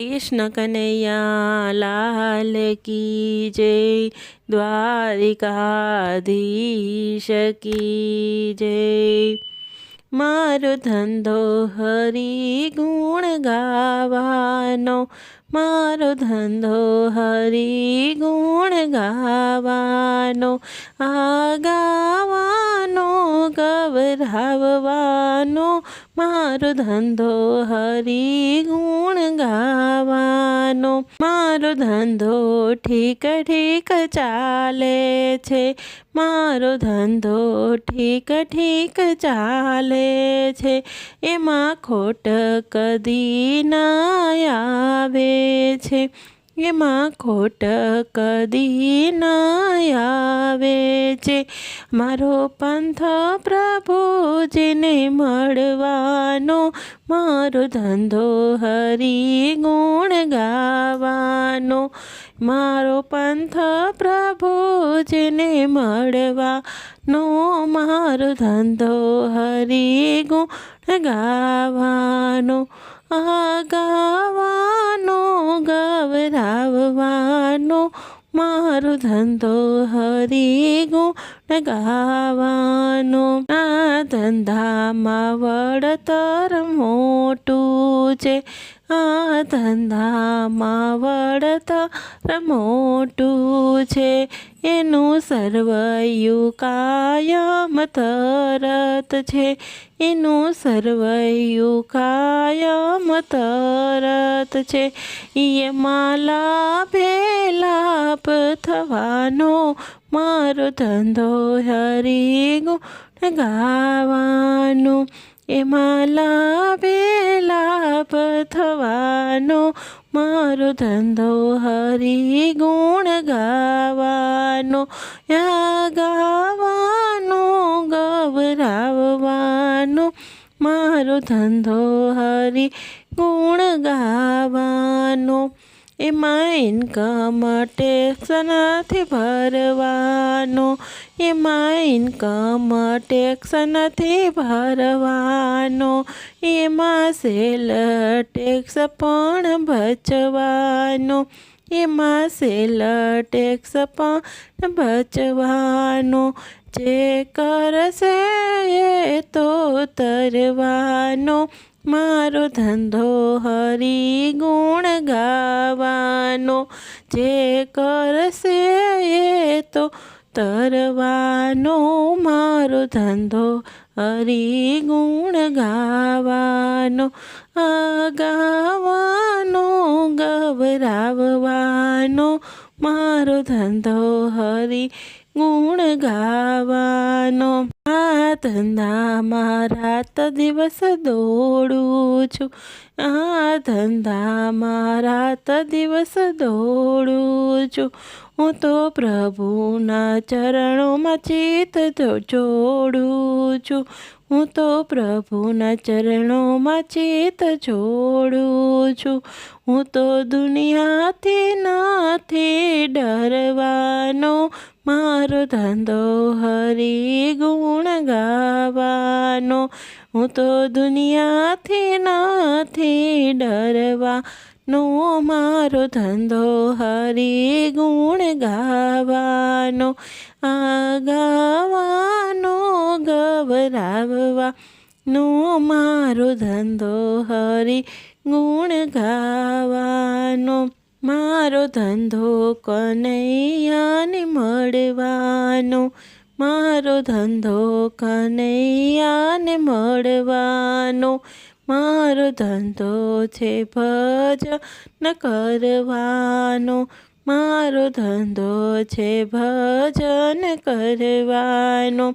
कृष्ण कन्हैया लाल की जय। द्वारिकाधीश की जय। मारो धंधो हरि गुण गावानो, मारो धंधो हरि गुण गावानो। आ गावानो गवराववानो, मारो धंधो हरि गुण गावानो। मारो धंधो ठीक ठीक चाले छे, मारो धंधो ठीक ठीक चाले छे। एमां खोट कदी ना आवे छे, एमां खोट कदी ना आवे छे। मारो पंथ प्रभुजीने मळवानो, मारो धंधो हरि गुण गावानो। मारो पंथ प्रभुजीने मळवानो, मारो धंधो हरि गुण गावानो। आ गावानो गवराववानो, मारो धंधो हरि गुण गावानो। आ धंधामां वळतर मोटुं छे, आ धंधामां वळतर मोटुं छे। एनुं सरवैयुं कायम तरत छे, एनुं सरवैयुं कायम तरत छे। एमां लाभे लाभ थवानो, मारो धंधो हरि गुण गावानो। एमां लाभे लाभ थवानो, मारो धंधो हरि गुण गावानो। या गावानो गवराववानो, मारो धंधो हरि गुण गावानो। एमां इनकम टेक्स नथी भरवानो, एमां इनकम टेक्स नथी भरवानो। एमां सेल टेक्स पण बचवानो, एमां सेल टेक्स पण बचवानो। जे करशे ए तो तरवानो, मारो धंधो हरि गुण गावानो। जे करशे ए तो तरवानो, मारो धंधो हरि गुण गावानो। आ गावानो गवराववानो, मारो धंधो हरि गुण गावानो। आ धंधामां रात दिवस दौड़ું છું, आ धंधामां रात दिवस दौड़ું છું। હું તો પ્રભુના ચરણોમાં ચિત્ત જોડું છું, હું તો પ્રભુના ચરણોમાં ચિત્ત જોડું છું। હું તો દુનિયાથી નથી ડરવાનો, મારો ધંધો હરિ ગુણ ગાવાનો। હું તો દુનિયાથી નથી ડરવાનો, મારો ધંધો હરિ ગુણ ગાવાનો। આ ગાવાનો ગવરાવવાનો, મારો ધંધો હરિ ગુણ ગાવાનો। મારો ધંધો કનૈયાને મળવાનો, મારો ધંધો કનૈયાને મળવાનો। મારો ધંધો છે ભજન કરવાનો, મારો ધંધો છે ભજન કરવાનો।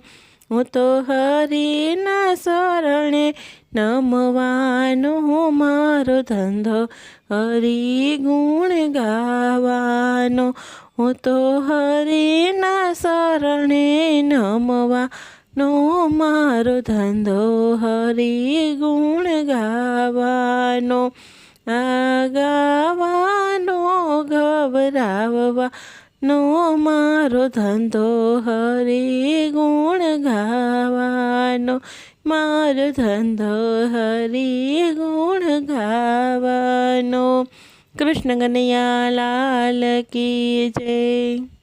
હું તો હરિના શરણે નમવાનો, મારો ધંધો હરિ ગુણ ગાવાનો। હું તો હરિના શરણે નમવાનો, મારો ધંધો હરિ ગુણ ગાવાનો। આ ગાવાનો ગવરાવવાનો, મારો ધંધો હરિ ગુણ ગાવાનો। મારો ધંધો હરિ ગુણ ગાવાનો। કૃષ્ણ કનૈયા લાલ કી જય.